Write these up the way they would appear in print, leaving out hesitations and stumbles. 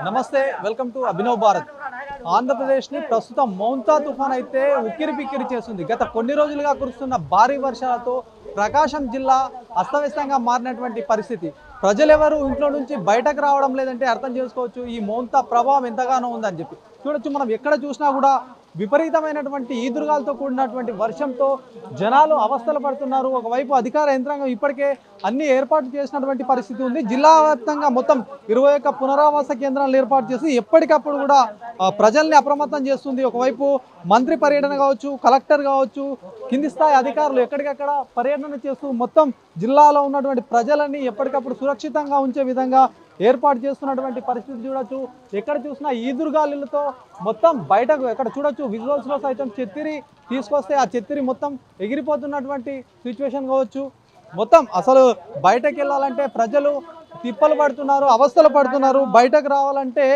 నమస్తే, welcome to Abhinav Bharat. ఆంధ్రప్రదేశ్ని ప్రస్తుతం మౌంతా తుఫాన్ అయితే ఉక్కిరి పిక్కిరి చేస్తుంది. గత కొన్ని రోజులుగా కురుస్తున్న భారీ వర్షాలతో ప్రకాశం జిల్లా అస్తవ్యస్తంగా మారినటువంటి పరిస్థితి. ప్రజలెవరూ ఇంట్లో నుంచి బయటకు రావడం లేదంటే అర్థం చేసుకోవచ్చు ఈ మౌంతా ప్రభావం ఎంతగానో ఉందని చెప్పి. చూడొచ్చు, మనం ఎక్కడ చూసినా కూడా విపరీతమైనటువంటి ఈదురుగాలతో కూడినటువంటి వర్షంతో జనాలు అవస్థలు పడుతున్నారు. ఒకవైపు అధికార యంత్రాంగం ఇప్పటికే అన్ని ఏర్పాటు చేసినటువంటి పరిస్థితి ఉంది. జిల్లా వ్యాప్తంగా మొత్తం 21 పునరావాస కేంద్రాలను ఏర్పాటు చేసి ఎప్పటికప్పుడు కూడా ప్రజల్ని అప్రమత్తం చేస్తుంది. ఒకవైపు మంత్రి పర్యటన కావచ్చు, కలెక్టర్ కావచ్చు, కింది స్థాయి అధికారులు ఎక్కడికక్కడ పర్యటన చేస్తూ మొత్తం జిల్లాలో ఉన్నటువంటి ప్రజలని ఎప్పటికప్పుడు సురక్షితంగా ఉంచే విధంగా ఏర్పాటు చేస్తున్నటువంటి పరిస్థితి చూడొచ్చు. ఎక్కడ చూసినా ఈదురుగాలులతో మొత్తం బయటకు ఎక్కడ చూడొచ్చు, విజువల్స్లో సైతం చెత్తిరి తీసుకొస్తే ఆ చెత్తిరి మొత్తం ఎగిరిపోతున్నటువంటి సిచ్యువేషన్ కావచ్చు. మొత్తం అసలు బయటకు వెళ్ళాలంటే ప్రజలు తిప్పలు పడుతున్నారు, అవస్థలు పడుతున్నారు. బయటకు రావాలంటే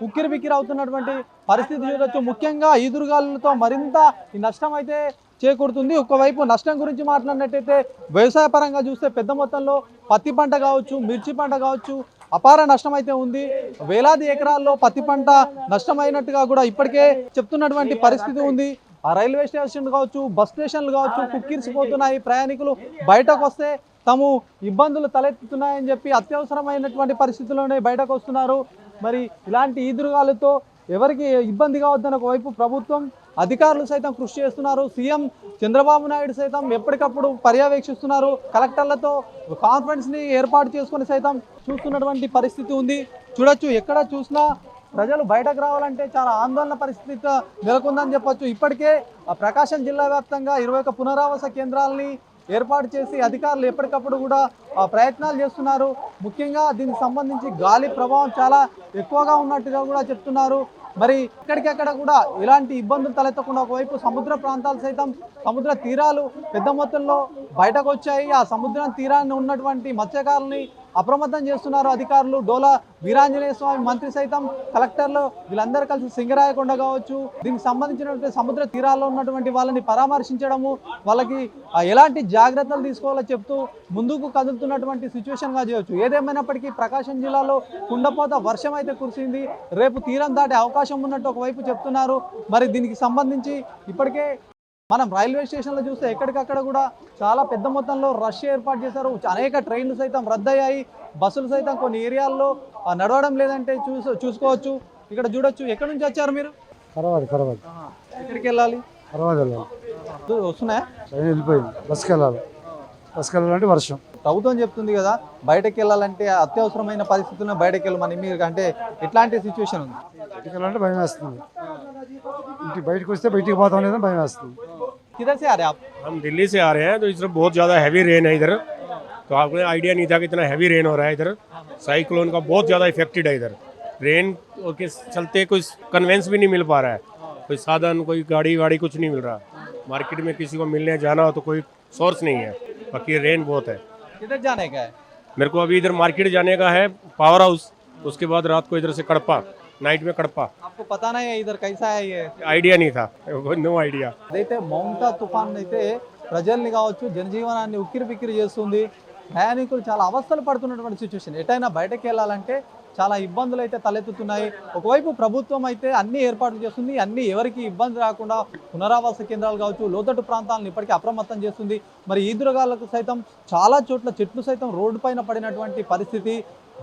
ఉక్కిరి బిక్కిరి అవుతున్నటువంటి పరిస్థితి చూడొచ్చు. ముఖ్యంగా ఈదురుగాలులతో మరింత ఈ నష్టం అయితే చేకూరుతుంది. ఒకవైపు నష్టం గురించి మాట్లాడినట్టయితే వ్యవసాయ పరంగా చూస్తే పెద్ద మొత్తంలో పత్తి పంట కావచ్చు, మిర్చి పంట కావచ్చు, అపార నష్టం అయితే ఉంది. వేలాది ఎకరాల్లో పత్తి పంట నష్టమైనట్టుగా కూడా ఇప్పటికే చెప్తున్నటువంటి పరిస్థితి ఉంది. ఆ రైల్వే స్టేషన్ కావచ్చు, బస్ స్టేషన్లు కావచ్చు కుక్కిరిసిపోతున్నాయి. ప్రయాణికులు బయటకు వస్తే తాము ఇబ్బందులు తలెత్తుతున్నాయని చెప్పి అత్యవసరమైనటువంటి పరిస్థితుల్లోనే బయటకు వస్తున్నారు. మరి ఇలాంటి ఈదురుగాలతో ఎవరికి ఇబ్బంది కావద్దని ఒకవైపు ప్రభుత్వం అధికారులు సైతం కృషి చేస్తున్నారు. సీఎం చంద్రబాబు నాయుడు సైతం ఎప్పటికప్పుడు పర్యవేక్షిస్తున్నారు. కలెక్టర్లతో కాన్ఫరెన్స్ని ఏర్పాటు చేసుకుని సైతం చూస్తున్నటువంటి పరిస్థితి ఉంది. చూడొచ్చు, ఎక్కడ చూసినా ప్రజలు బయటకు రావాలంటే చాలా ఆందోళన పరిస్థితి నెలకొందని చెప్పొచ్చు. ఇప్పటికే ప్రకాశం జిల్లా వ్యాప్తంగా 21 పునరావాస కేంద్రాలని ఏర్పాటు చేసి అధికారులు ఎప్పటికప్పుడు కూడా ప్రయత్నాలు చేస్తున్నారు. ముఖ్యంగా దీనికి సంబంధించి గాలి ప్రభావం చాలా ఎక్కువగా ఉన్నట్టుగా కూడా చెప్తున్నారు. మరి ఇక్కడికక్కడ కూడా ఇలాంటి ఇబ్బందులు తలెత్తకుండా ఒకవైపు సముద్ర ప్రాంతాలు సైతం, సముద్ర తీరాలు పెద్ద మొత్తంలో బయటకు వచ్చాయి. ఆ సముద్రం తీరాన్ని ఉన్నటువంటి మత్స్యకారుల్ని అప్రమత్తం చేస్తున్నారు అధికారులు. డోలా వీరాంజనేయ స్వామి మంత్రి సైతం, కలెక్టర్లు వీళ్ళందరూ కలిసి సింగరాయకొండ కావచ్చు, దీనికి సంబంధించినటువంటి సముద్ర తీరాల్లో ఉన్నటువంటి వాళ్ళని పరామర్శించడము, వాళ్ళకి ఎలాంటి జాగ్రత్తలు తీసుకోవాలో చెప్తూ ముందుకు కదులుతున్నటువంటి సిచ్యువేషన్గా చేయవచ్చు. ఏదేమైనప్పటికీ ప్రకాశం జిల్లాలో కుండపోత వర్షం అయితే కురిసింది. రేపు తీరం దాటే అవకాశం ఉన్నట్టు ఒకవైపు చెప్తున్నారు. మరి దీనికి సంబంధించి ఇప్పటికే మనం రైల్వే స్టేషన్లో చూస్తే ఎక్కడికక్కడ కూడా చాలా పెద్ద మొత్తంలో రష్ ఏర్పాటు చేశారు. అనేక ట్రైన్లు సైతం రద్దయ్యాయి. బస్సులు సైతం కొన్ని ఏరియాల్లో నడవడం లేదంటే చూసుకోవచ్చు. ఇక్కడ చూడొచ్చు. ఎక్కడి నుంచి వచ్చారు మీరు? ఎక్కడికి వెళ్ళాలి? వస్తున్నాయా? వెళ్ళిపోయింది. బస్కి వెళ్ళాలంటే వర్షం. ప్రభుత్వం చెప్తుంది కదా బయటకు వెళ్ళాలంటే అత్యవసరమైన పరిస్థితుల్లో బయటకు వెళ్ళమని. మీరు అంటే ఎట్లాంటి సిచ్యువేషన్ ఉంది? బయటకు వెళ్ళాలంటే భయం వేస్తుంది. ఇంటికి బయటకు వస్తే బయటికి పోతాం లేదని భయం వేస్తుంది. किधर से आ रहे हैं आप? हम दिल्ली से आ रहे हैं, तो इस तरफ बहुत ज़्यादा हैवी रेन है इधर. तो आपको आइडिया नहीं था कि इतना हैवी रेन हो रहा है इधर. साइक्लोन का बहुत ज़्यादा इफेक्टेड है इधर. रेन के चलते कोई कन्वेंस भी नहीं मिल पा रहा है, कोई साधन, कोई गाड़ी वाड़ी कुछ नहीं मिल रहा. मार्केट में किसी को मिलने जाना हो तो कोई सोर्स नहीं है. बाकी रेन बहुत है. किधर जाने का है? मेरे को अभी इधर मार्केट जाने का है, पावर हाउस. उसके बाद रात को इधर से कड़पा, नाइट में कड़पा. आपको पता नहीं है इधर कैसा है ये? आइडिया नहीं था, नो आइडिया. అదైతే మౌంతా తుఫాన్ అయితే ప్రజల్ని కావచ్చు, జనజీవనాన్ని ఉక్కిరి బిక్కిరి చేస్తుంది. ప్రయాణికులు చాలా అవస్థలు పడుతున్నటువంటి సిచ్యువేషన్. ఎటైనా బయటకు వెళ్ళాలంటే చాలా ఇబ్బందులు అయితే తలెత్తుతున్నాయి. ఒకవైపు ప్రభుత్వం అయితే అన్ని ఏర్పాట్లు చేస్తుంది, అన్ని ఎవరికి ఇబ్బంది రాకుండా పునరావాస కేంద్రాలు కావచ్చు, లోతట్టు ప్రాంతాలను ఇప్పటికీ అప్రమత్తం చేస్తుంది. మరి ఈదురుగాలకు సైతం చాలా చోట్ల చెట్లు సైతం రోడ్డు పైన పడినటువంటి పరిస్థితి,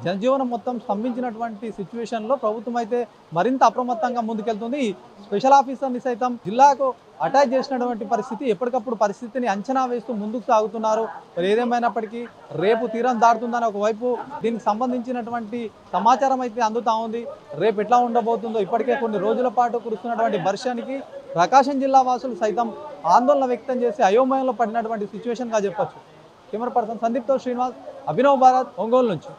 జనజీవనం మొత్తం స్తంభించినటువంటి సిచ్యువేషన్లో ప్రభుత్వం అయితే మరింత అప్రమత్తంగా ముందుకెళ్తుంది. స్పెషల్ ఆఫీసర్ని సైతం జిల్లాకు అటాచ్ చేసినటువంటి పరిస్థితి. ఎప్పటికప్పుడు పరిస్థితిని అంచనా వేస్తూ ముందుకు సాగుతున్నారు. మరి ఏదేమైనప్పటికీ రేపు తీరం దాటుతుందని ఒకవైపు దీనికి సంబంధించినటువంటి సమాచారం అయితే అందుతూ ఉంది. రేపు ఎట్లా ఉండబోతుందో, ఇప్పటికే కొన్ని రోజుల పాటు కురుస్తున్నటువంటి వర్షానికి ప్రకాశం జిల్లా వాసులు సైతం ఆందోళన వ్యక్తం చేసి అయోమయంలో పడినటువంటి సిచ్యువేషన్గా చెప్పొచ్చు. కెమెరా పర్సన్ సందీప్తో శ్రీనివాస్, అభినవ్ భారత్, ఒంగోలు నుంచి.